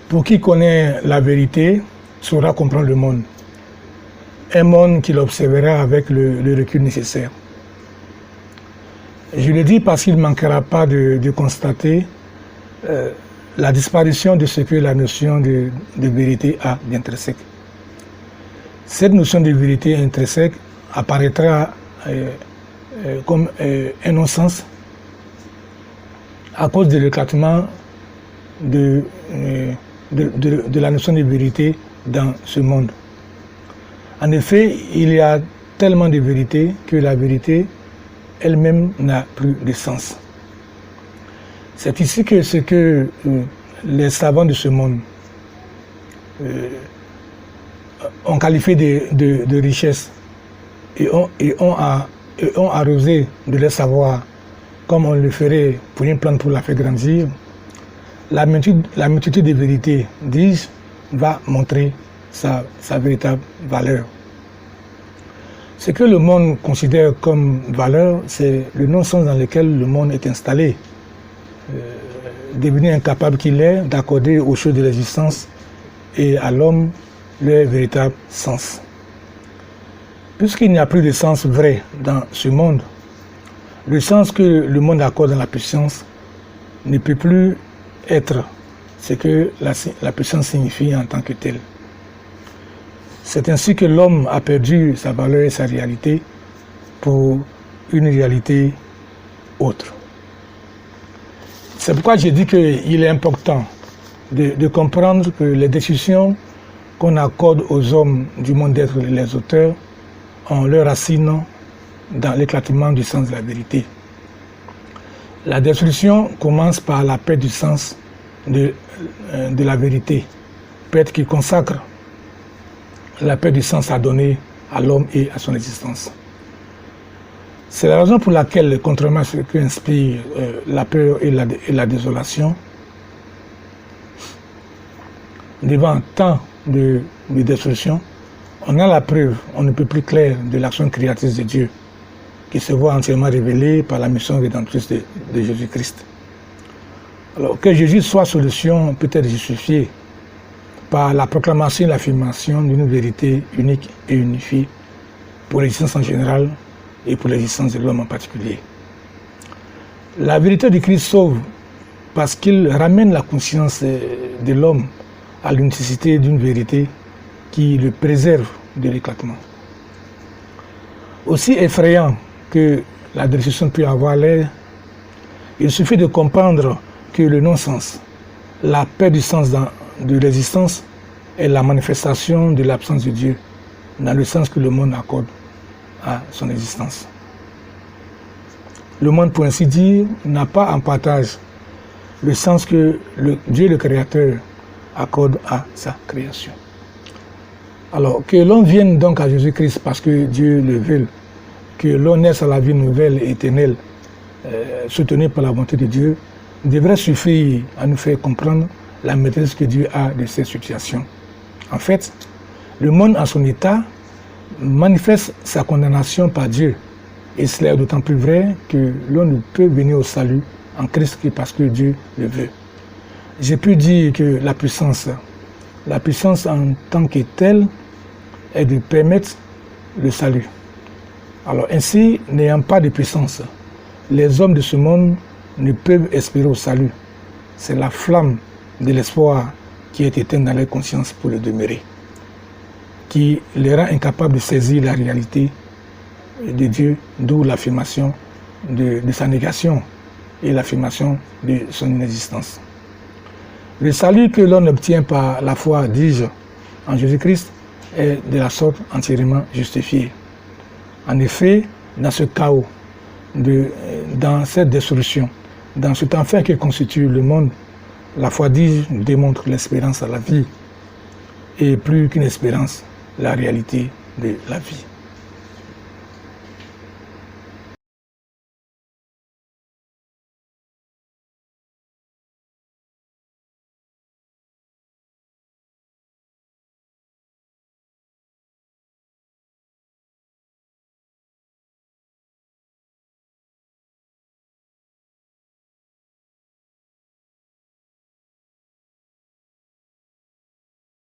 Pour qui connaît la vérité, saura comprendre le monde. Un monde qu'il observera avec le recul nécessaire. Je le dis parce qu'il ne manquera pas de constater la disparition de ce que la notion de vérité a d'intrinsèque. Cette notion de vérité intrinsèque apparaîtra comme un non-sens à cause de l'éclatement de la notion de vérité dans ce monde. En effet, il y a tellement de vérité que la vérité elle-même n'a plus de sens. C'est ici que ce que les savants de ce monde ont qualifié de richesse et ont arrosé de leur savoir comme on le ferait pour une plante pour la faire grandir. La multitude de vérités, dis-je, va montrer sa véritable valeur. Ce que le monde considère comme valeur, c'est le non-sens dans lequel le monde est installé, devenu incapable qu'il est d'accorder aux choses de l'existence et à l'homme leur véritable sens. Puisqu'il n'y a plus de sens vrai dans ce monde, le sens que le monde accorde à la puissance ne peut plus être ce que la puissance signifie en tant que telle. C'est ainsi que l'homme a perdu sa valeur et sa réalité pour une réalité autre. C'est pourquoi j'ai dit qu'il est important de comprendre que les décisions qu'on accorde aux hommes du monde d'être les auteurs ont leur racine dans l'éclatement du sens de la vérité. La destruction commence par la perte du sens de la vérité, perte qui consacre la perte du sens à donner à l'homme et à son existence. C'est la raison pour laquelle, contrairement à ce que inspire la peur et la désolation, devant tant de destruction, on a la preuve, on ne peut plus clair de l'action créatrice de Dieu, qui se voit entièrement révélée par la mission rédemptrice de Jésus-Christ. Alors, que Jésus soit solution peut être justifiée par la proclamation et l'affirmation d'une vérité unique et unifiée pour l'existence en général et pour l'existence de l'homme en particulier. La vérité du Christ sauve parce qu'il ramène la conscience de l'homme à l'unicité d'une vérité qui le préserve de l'éclatement. Aussi effrayant que la destruction peut avoir l'air, il suffit de comprendre que le non-sens, la perte du sens de l'existence est la manifestation de l'absence de Dieu dans le sens que le monde accorde à son existence. Le monde, pour ainsi dire, n'a pas en partage le sens que Dieu le Créateur accorde à sa création. Alors, que l'on vienne donc à Jésus-Christ parce que Dieu le veut, que l'on naisse à la vie nouvelle et éternelle, soutenue par la bonté de Dieu, devrait suffire à nous faire comprendre la maîtrise que Dieu a de cette situation. En fait, le monde en son état manifeste sa condamnation par Dieu. Et cela est d'autant plus vrai que l'on ne peut venir au salut en Christ que parce que Dieu le veut. J'ai pu dire que la puissance en tant que telle est de permettre le salut. Alors ainsi, n'ayant pas de puissance, les hommes de ce monde ne peuvent espérer au salut. C'est la flamme de l'espoir qui est éteinte dans leur conscience pour le demeurer, qui les rend incapables de saisir la réalité de Dieu, d'où l'affirmation de sa négation et l'affirmation de son inexistence. Le salut que l'on obtient par la foi, dis-je, en Jésus-Christ, est de la sorte entièrement justifié. En effet, dans ce chaos, dans cette destruction, dans cet enfer qui constitue le monde, la foi, dis-je, démontre l'espérance à la vie, et plus qu'une espérance, la réalité de la vie.